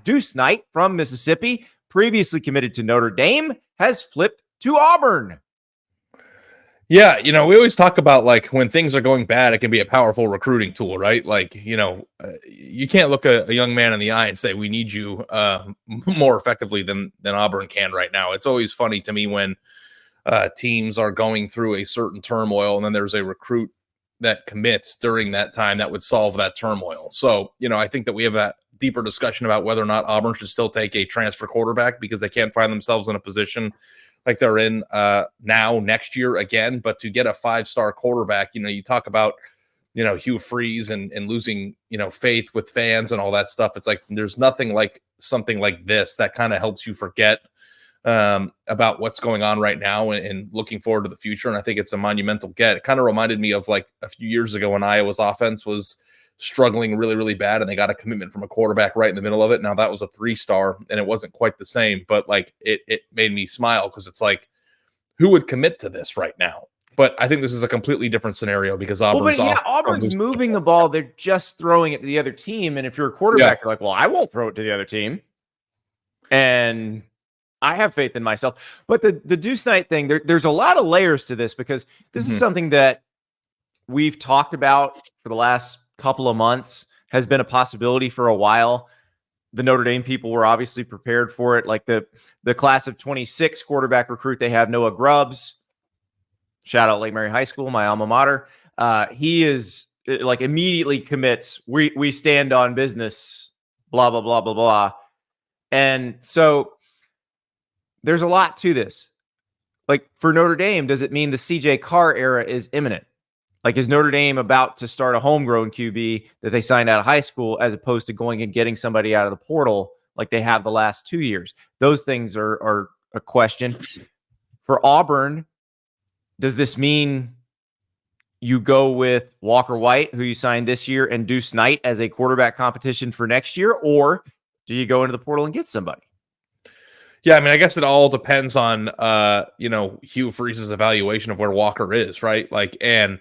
Deuce Knight from Mississippi, previously committed to Notre Dame, has flipped to Auburn. Yeah, we always talk about like when things are going bad, it can be a powerful recruiting tool, right? Like, you can't look a young man in the eye and say, we need you more effectively than Auburn can right now. It's always funny to me when teams are going through a certain turmoil and then there's a recruit that commits during that time that would solve that turmoil. So, I think that we have a deeper discussion about whether or not Auburn should still take a transfer quarterback because they can't find themselves in a position like they're in now next year again. But to get a 5-star quarterback, you talk about, Hugh Freeze and losing, faith with fans and all that stuff. It's like there's nothing like something like this that kind of helps you forget about what's going on right now and looking forward to the future. And I think it's a monumental get. It kind of reminded me of like a few years ago when Iowa's offense was struggling really, really bad, and they got a commitment from a quarterback right in the middle of it. Now that was a 3-star, and it wasn't quite the same, but like it made me smile because it's like, who would commit to this right now? But I think this is a completely different scenario because Auburn's moving the ball. They're just throwing it to the other team. And if you're a quarterback, you're like, well, I won't throw it to the other team. And I have faith in myself. But the Deuce Knight thing, there's a lot of layers to this because this is something that we've talked about for the last couple of months, has been a possibility for a while. The Notre Dame people were obviously prepared for it. Like the class of 26 quarterback recruit, they have Noah Grubbs. Shout out Lake Mary High School, my alma mater. He is like immediately commits. We stand on business, blah, blah, blah, blah, blah. And so there's a lot to this. Like for Notre Dame, does it mean the CJ Carr era is imminent? Like, is Notre Dame about to start a homegrown QB that they signed out of high school as opposed to going and getting somebody out of the portal like they have the last 2 years? Those things are a question. For Auburn, does this mean you go with Walker White, who you signed this year, and Deuce Knight as a quarterback competition for next year? Or do you go into the portal and get somebody? Yeah, I mean, I guess it all depends on, Hugh Freeze's evaluation of where Walker is, right? Like, and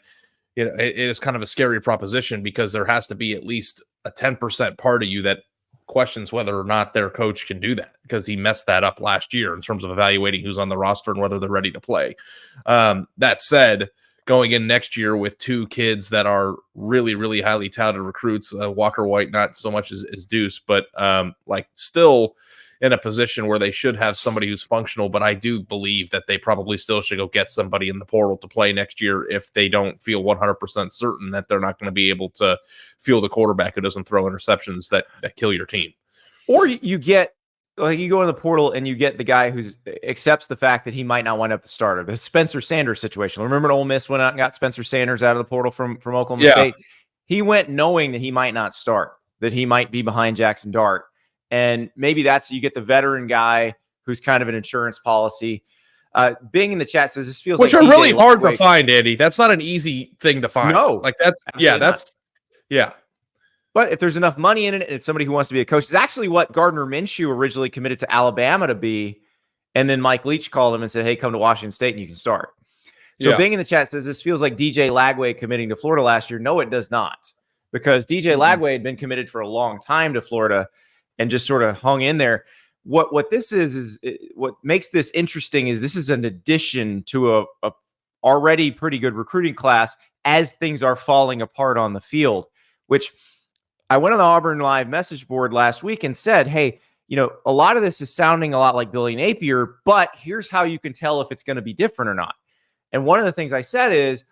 it is kind of a scary proposition because there has to be at least a 10% part of you that questions whether or not their coach can do that because he messed that up last year in terms of evaluating who's on the roster and whether they're ready to play. That said, going in next year with 2 kids that are really, really highly touted recruits, Walker White, not so much as Deuce, but still in a position where they should have somebody who's functional, but I do believe that they probably still should go get somebody in the portal to play next year if they don't feel 100% certain that they're not going to be able to field a quarterback who doesn't throw interceptions that kill your team. Or you get, like, you go in the portal and you get the guy who accepts the fact that he might not wind up the starter. The Spencer Sanders situation. Remember when Ole Miss went out and got Spencer Sanders out of the portal from Oklahoma State? He went knowing that he might not start, that he might be behind Jackson Dart. And maybe you get the veteran guy who's kind of an insurance policy. Bing in the chat says this feels which like are really hard to find, Andy. That's not an easy thing to find. No, like that's. But if there's enough money in it and it's somebody who wants to be a coach, it's actually what Gardner Minshew originally committed to Alabama to be. And then Mike Leach called him and said, hey, come to Washington State and you can start. So Bing in the chat says this feels like DJ Lagway committing to Florida last year. No, it does not. Because DJ Lagway had been committed for a long time to Florida and just sort of hung in there. What this is what makes this interesting is this is an addition to a already pretty good recruiting class as things are falling apart on the field, which I went on the Auburn Live message board last week and said, hey, a lot of this is sounding a lot like Billy Napier, but here's how you can tell if it's going to be different or not. And one of the things I said is,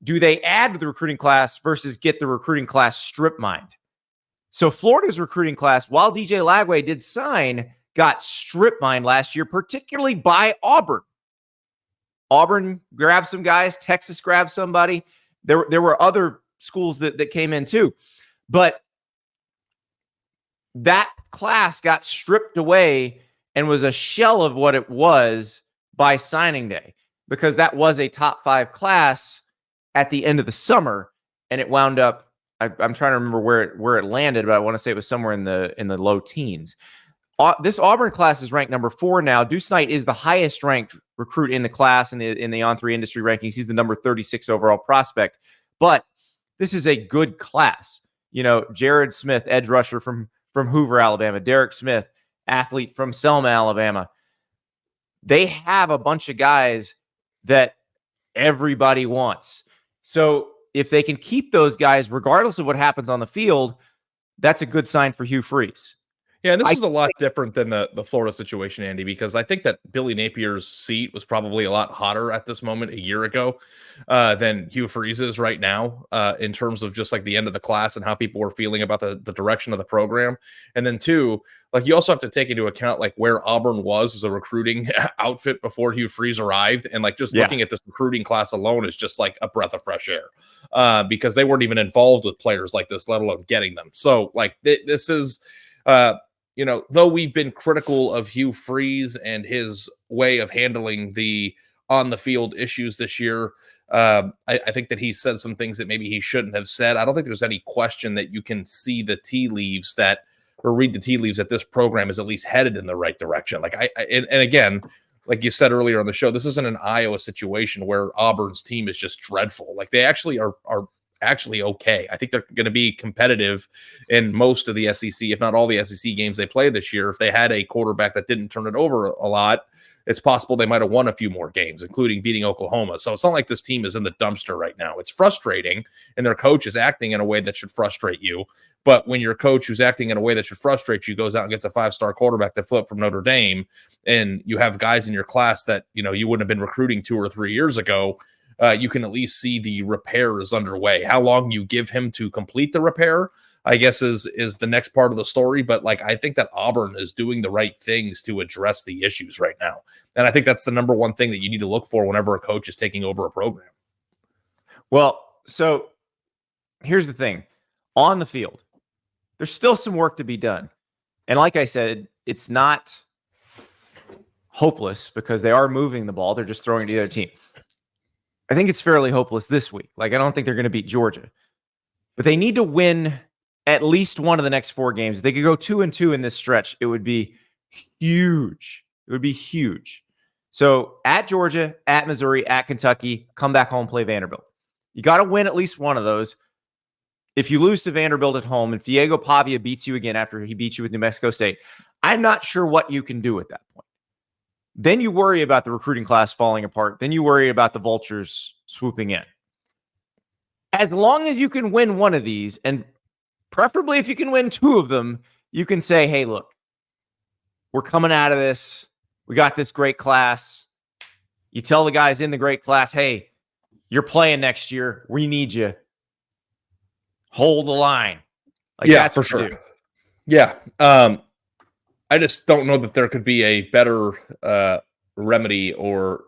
do they add to the recruiting class versus get the recruiting class strip mined? So Florida's recruiting class, while DJ Lagway did sign, got strip mined last year, particularly by Auburn. Auburn grabbed some guys. Texas grabbed somebody. There were other schools that came in too. But that class got stripped away and was a shell of what it was by signing day, because that was a top 5 class at the end of the summer, and it wound up, I'm trying to remember where it landed, but I want to say it was somewhere in the low teens. This Auburn class is ranked number 4 now. Deuce Knight is the highest ranked recruit in the class in the On3 industry rankings. He's the number 36 overall prospect, but this is a good class. Jared Smith, edge rusher from from Hoover, Alabama. Derek Smith, athlete from Selma, Alabama. They have a bunch of guys that everybody wants. So if they can keep those guys, regardless of what happens on the field, that's a good sign for Hugh Freeze. Yeah, and this is a lot different than the Florida situation, Andy, because I think that Billy Napier's seat was probably a lot hotter at this moment a year ago than Hugh Freeze's right now in terms of just like the end of the class and how people were feeling about the direction of the program. And then two, like you also have to take into account like where Auburn was as a recruiting outfit before Hugh Freeze arrived. And like just looking at this recruiting class alone is just like a breath of fresh air because they weren't even involved with players like this, let alone getting them. So like this is you know, though we've been critical of Hugh Freeze and his way of handling the on the field issues this year, I think that he said some things that maybe he shouldn't have said. I don't think there's any question that you can see the tea leaves that, or read the tea leaves that this program is at least headed in the right direction. Like and again, like you said earlier on the show, this isn't an Iowa situation where Auburn's team is just dreadful. Like they actually are actually okay. I think they're going to be competitive in most of the SEC, if not all the SEC games they play this year. If they had a quarterback that didn't turn it over a lot, it's possible they might have won a few more games, including beating Oklahoma. So it's not like this team is in the dumpster right now. It's frustrating, and their coach is acting in a way that should frustrate you. But when your coach who's acting in a way that should frustrate you goes out and gets a 5-star quarterback that flipped from Notre Dame, and you have guys in your class that you wouldn't have been recruiting 2 or 3 years ago, you can at least see the repair is underway. How long you give him to complete the repair, I guess, is the next part of the story. But like, I think that Auburn is doing the right things to address the issues right now. And I think that's the number one thing that you need to look for whenever a coach is taking over a program. Well, so here's the thing. On the field, there's still some work to be done. And like I said, it's not hopeless because they are moving the ball. They're just throwing it to the other team. I think it's fairly hopeless this week. Like, I don't think they're going to beat Georgia. But they need to win at least one of the next 4 games. If they could go 2-2 in this stretch, it would be huge. It would be huge. So at Georgia, at Missouri, at Kentucky, come back home, play Vanderbilt. You got to win at least one of those. If you lose to Vanderbilt at home and Diego Pavia beats you again after he beat you with New Mexico State, I'm not sure what you can do at that point. Then you worry about the recruiting class falling apart. Then you worry about the vultures swooping in. As long as you can win one of these, and preferably if you can win 2 of them, you can say, hey, look, we're coming out of this. We got this great class. You tell the guys in the great class, hey, you're playing next year. We need you. Hold the line. Like, yeah, that's for sure. Yeah. I just don't know that there could be a better remedy or,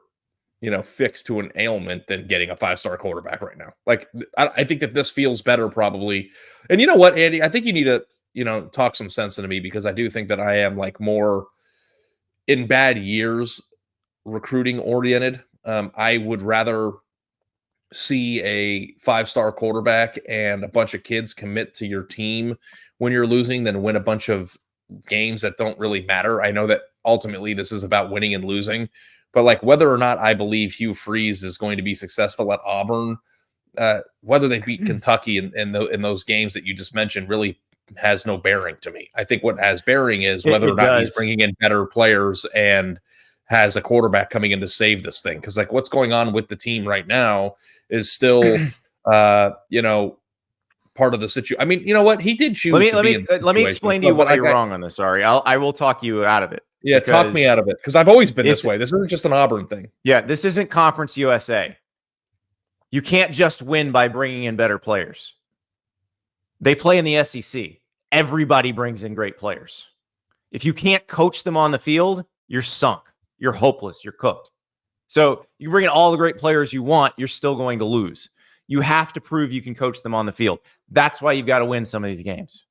fix to an ailment than getting a 5-star quarterback right now. Like, I think that this feels better probably. And you know what, Andy, I think you need to, talk some sense into me because I do think that I am like more in bad years recruiting oriented. I would rather see a 5-star quarterback and a bunch of kids commit to your team when you're losing than win a bunch of games that don't really matter. I know that ultimately this is about winning and losing, but like whether or not I believe Hugh Freeze is going to be successful at Auburn, whether they beat Kentucky in those games that you just mentioned really has no bearing to me. I think what has bearing is whether or not he's bringing in better players and has a quarterback coming in to save this thing. Because like what's going on with the team right now is still, part of the situation. I mean, you know what? He did choose. Let me explain to you why you're wrong on this. Sorry, I will talk you out of it. Yeah, talk me out of it because I've always been this way. This isn't just an Auburn thing. Yeah, this isn't Conference USA. You can't just win by bringing in better players. They play in the SEC. Everybody brings in great players. If you can't coach them on the field, you're sunk. You're hopeless. You're cooked. So you bring in all the great players you want, you're still going to lose. You have to prove you can coach them on the field. That's why you've got to win some of these games.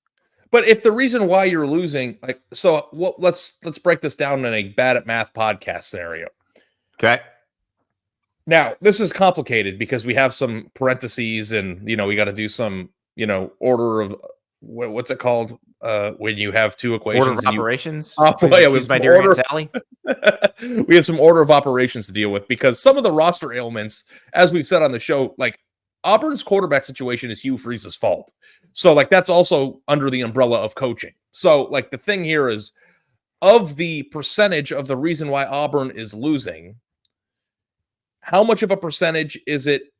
But if the reason why you're losing, let's break this down in a bad at math podcast scenario. Okay. Now, this is complicated because we have some parentheses and, we got to do some, order of what's it called when you have 2 equations. Order of operations? Excuse my dear Aunt Sally. We have some order of operations to deal with because some of the roster ailments, as we've said on the show, like Auburn's quarterback situation is Hugh Freeze's fault. So like that's also under the umbrella of coaching. So, like, the thing here is, of the percentage of the reason why Auburn is losing, how much of a percentage is it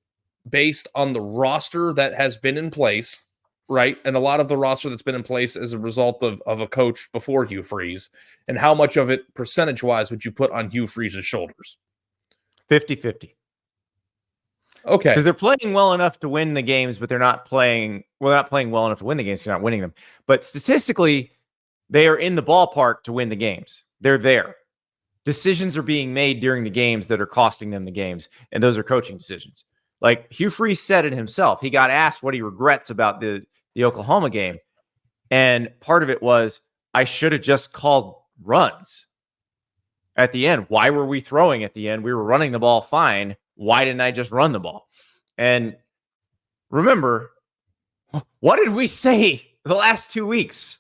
based on the roster that has been in place, right? And a lot of the roster that's been in place as a result of a coach before Hugh Freeze. And how much of it, percentage-wise, would you put on Hugh Freeze's shoulders? 50-50. Okay. Because they're playing well enough to win the games, but they're not playing well enough to win the games. They're not winning them. But statistically, they are in the ballpark to win the games. They're there. Decisions are being made during the games that are costing them the games. And those are coaching decisions. Like Hugh Freeze said it himself. He got asked what he regrets about the Oklahoma game. And part of it was, I should have just called runs at the end. Why were we throwing at the end? We were running the ball fine. Why didn't I just run the ball? And remember, what did we say the last 2 weeks?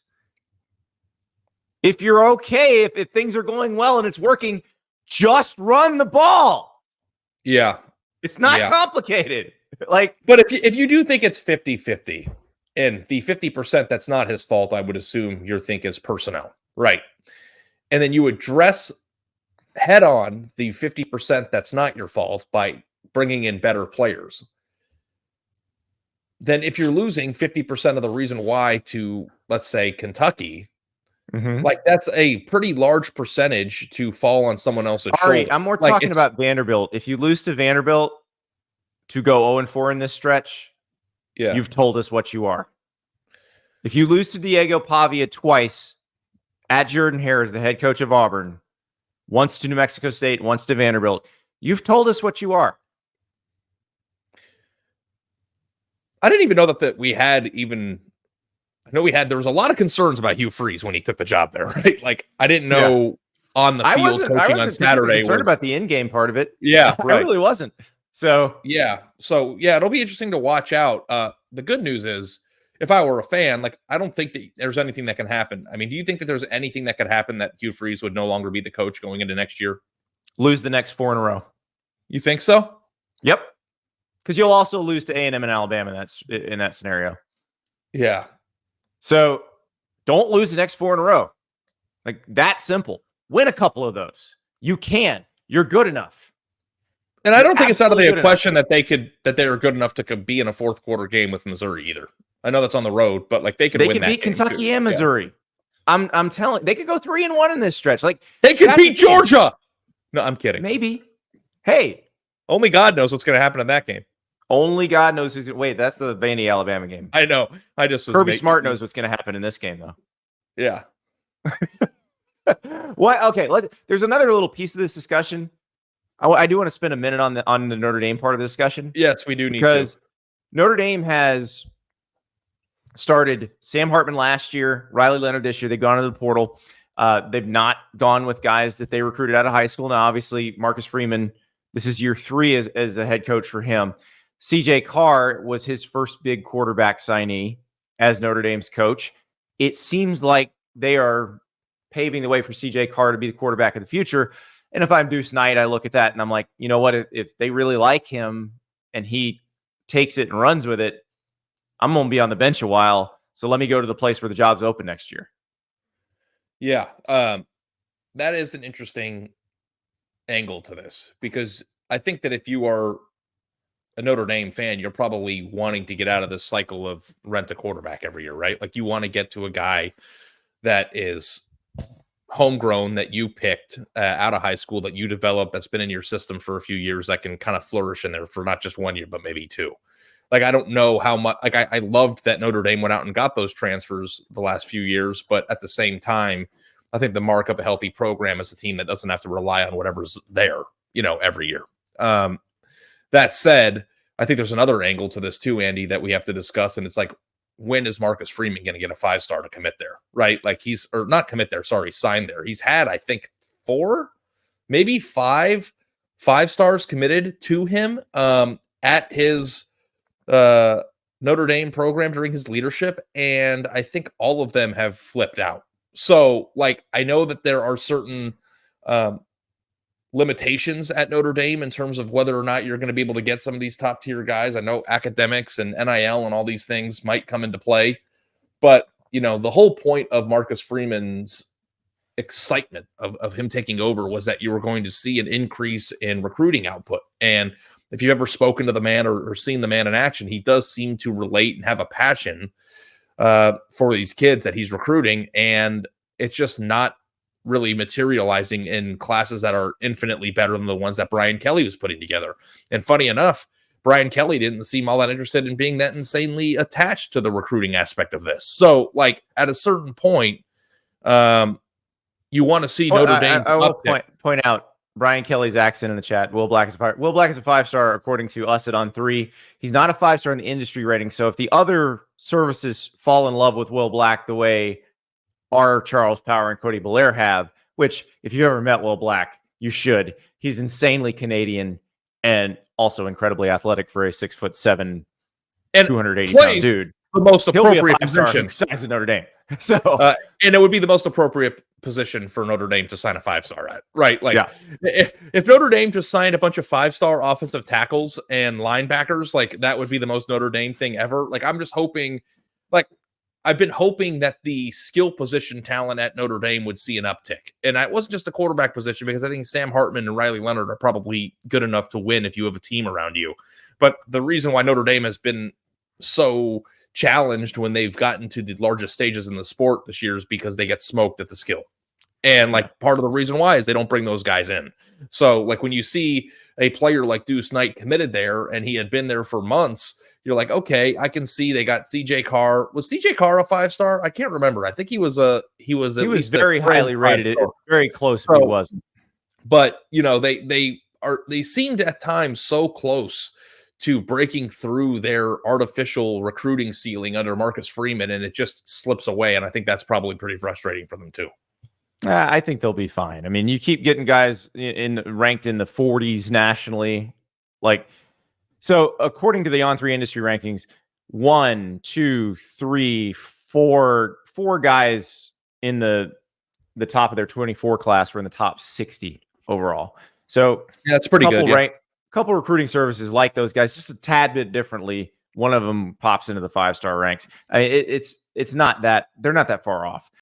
If you're okay, if things are going well and it's working, just run the ball. Yeah. It's not complicated. Like, but if you do think it's 50-50, and the 50% that's not his fault, I would assume you think is personnel, right? And then you address head on the 50% that's not your fault by bringing in better players. Then if you're losing 50% of the reason why to, let's say, Kentucky, like, that's a pretty large percentage to fall on someone else's shoulder. Right, I'm more talking about Vanderbilt. If you lose to Vanderbilt to go 0-4 in this stretch, you've told us what you are. If you lose to Diego Pavia twice at Jordan-Hare as the head coach of Auburn, once to New Mexico State, once to Vanderbilt, you've told us what you are. I didn't even know that we had even... I know there was a lot of concerns about Hugh Freeze when he took the job there, right? Like, I didn't know on the field coaching on Saturday. Concerned about the in-game part of it. Yeah, I really wasn't. So it'll be interesting to watch out. The good news is, if I were a fan, like, I don't think that there's anything that can happen. I mean, do you think that there's anything that could happen that Hugh Freeze would no longer be the coach going into next year? Lose the next 4 in a row. You think so? Yep. Because you'll also lose to A&M and Alabama in that scenario. Yeah. So don't lose the next 4 in a row. Like, that simple. Win a couple of those. You can. You're good enough. And I don't think it's out of the question that they are good enough to be in a fourth quarter game with Missouri either. I know that's on the road, but like, they could beat Kentucky and Missouri. Yeah. I'm telling, they could go 3-1 in this stretch. Like, they could beat Georgia. No, I'm kidding. Maybe. Hey, only God knows what's going to happen in that game. Only God knows who's. Wait, that's the Vandy Alabama game. I know. Kirby Smart knows what's going to happen in this game, though. Yeah. What? Okay. There's another little piece of this discussion. I do want to spend a minute on the Notre Dame part of the discussion. Yes, we do need to. Because Notre Dame has started Sam Hartman last year, Riley Leonard this year. They've gone into the portal. They've not gone with guys that they recruited out of high school. Now, obviously, Marcus Freeman. This is year 3 as a head coach for him. CJ Carr was his first big quarterback signee as Notre Dame's coach. It seems like they are paving the way for CJ Carr to be the quarterback of the future. And if I'm Deuce Knight, I look at that and I'm like, you know what? If they really like him and he takes it and runs with it, I'm going to be on the bench a while. So let me go to the place where the job's open next year. Yeah. That is an interesting angle to this, because I think that if you are a Notre Dame fan, you're probably wanting to get out of this cycle of rent a quarterback every year, right? Like, you want to get to a guy that is homegrown, that you picked out of high school, that you developed, that's been in your system for a few years, that can kind of flourish in there for not just 1 year, but maybe 2. Like, I don't know how much, like, I loved that Notre Dame went out and got those transfers the last few years, but at the same time, I think the mark of a healthy program is a team that doesn't have to rely on whatever's there, every year. That said, I think there's another angle to this too, Andy, that we have to discuss. And it's like, when is Marcus Freeman going to get a 5-star to commit there? Right? Like, sign there. He's had, I think, 4, maybe 5 5-stars committed to him at his Notre Dame program during his leadership. And I think all of them have flipped out. So, like, I know that there are certain limitations at Notre Dame in terms of whether or not you're going to be able to get some of these top tier guys. I know academics and NIL and all these things might come into play, but the whole point of Marcus Freeman's excitement of him taking over was that you were going to see an increase in recruiting output. And if you've ever spoken to the man or seen the man in action, he does seem to relate and have a passion for these kids that he's recruiting. And it's just not really materializing in classes that are infinitely better than the ones that Brian Kelly was putting together. And funny enough, Brian Kelly didn't seem all that interested in being that insanely attached to the recruiting aspect of this. So, like, at a certain point, you want to see Notre Dame. I will point out Brian Kelly's accent in the chat. Will Black is a 5-star according to us at On3. He's not a 5-star in the industry rating. So if the other services fall in love with Will Black the way our Charles Power and Cody Belair have, which if you've ever met Will Black, you should. He's insanely Canadian and also incredibly athletic for a 6'7", and 280-pound dude. The most appropriate position signs with Notre Dame. So, and it would be the most appropriate position for Notre Dame to sign a 5-star at, right? Like, if Notre Dame just signed a bunch of 5-star offensive tackles and linebackers, like, that would be the most Notre Dame thing ever. Like, I'm just hoping, like, I've been hoping that the skill position talent at Notre Dame would see an uptick. And it wasn't just a quarterback position, because I think Sam Hartman and Riley Leonard are probably good enough to win if you have a team around you. But the reason why Notre Dame has been so challenged when they've gotten to the largest stages in the sport this year is because they get smoked at the skill. And, like, part of the reason why is they don't bring those guys in. So, like, when you see a player like Deuce Knight committed there and he had been there for months, you're like, okay, I can see they got CJ Carr. Was CJ Carr a 5-star? I can't remember. I think he was very highly rated. It very close, but he wasn't. But, they seemed at times so close to breaking through their artificial recruiting ceiling under Marcus Freeman, and it just slips away. And I think that's probably pretty frustrating for them too. I think they'll be fine. I mean, you keep getting guys ranked in the 40s nationally. Like, so according to the On3 industry rankings, 1, 2, 3, 4 guys in the top of their 24 class were in the top 60 overall. So yeah, it's pretty good. Yeah. Couple recruiting services like those guys, just a tad bit differently. One of them pops into the 5-star ranks. I mean, it's not that they're not that far off.